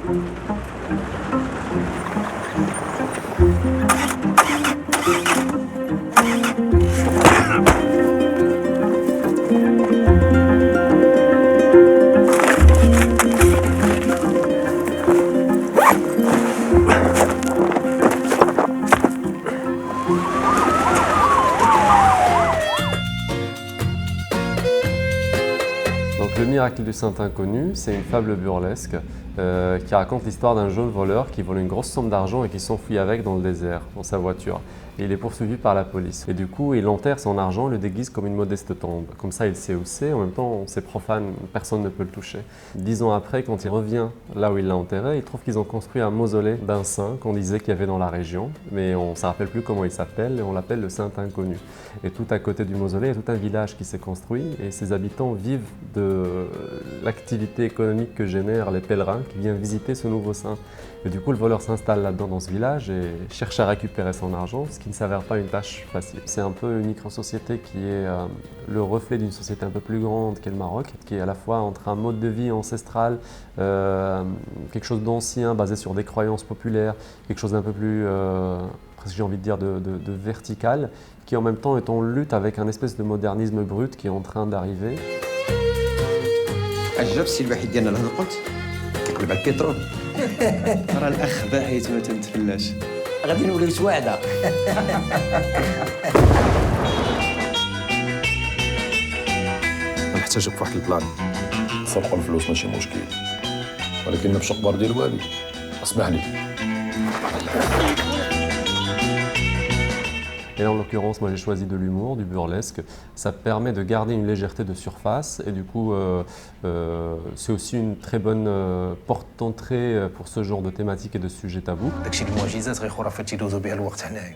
Le miracle du Saint Inconnu, c'est une fable burlesque qui raconte l'histoire d'un jeune voleur qui vole une grosse somme d'argent et qui s'enfuit avec dans le désert, dans sa voiture. Et il est poursuivi par la police. Et du coup, il enterre son argent, le déguise comme une modeste tombe. Comme ça, il sait où c'est. En même temps, c'est profane, personne ne peut le toucher. 10 ans après, quand il revient là où il l'a enterré, il trouve qu'ils ont construit un mausolée d'un saint qu'on disait qu'il y avait dans la région. Mais on ne se rappelle plus comment il s'appelle et on l'appelle le Saint Inconnu. Et tout à côté du mausolée, il y a tout un village qui s'est construit et ses habitants vivent de l'activité économique que génèrent les pèlerins qui viennent visiter ce nouveau saint. Et du coup, le voleur s'installe là-dedans dans ce village et cherche à récupérer son argent, ce qui ne s'avère pas une tâche facile. C'est un peu une micro-société qui est le reflet d'une société un peu plus grande qu'est le Maroc, qui est à la fois entre un mode de vie ancestral, quelque chose d'ancien basé sur des croyances populaires, quelque chose d'un peu plus, presque j'ai envie de dire, de vertical, qui en même temps est en lutte avec un espèce de modernisme brut qui est en train d'arriver. عجب السي الوحيد ديالنا لهذا القلت كيقلب على البترول راه الاخ باعت ما تنتفلاش غادي نوليو سواعده نحتاجك في واحد البلان نسرقوا الفلوس ماشي مشكل ولكن نمشي قبر ديال والي اسمح لي. Et en l'occurrence, moi j'ai choisi de l'humour, du burlesque. Ça permet de garder une légèreté de surface et du coup c'est aussi une très bonne porte d'entrée pour ce genre de thématique et de sujets tabous. داكشي المعجزات غير خرافات يدوزو بها الوقت هنايا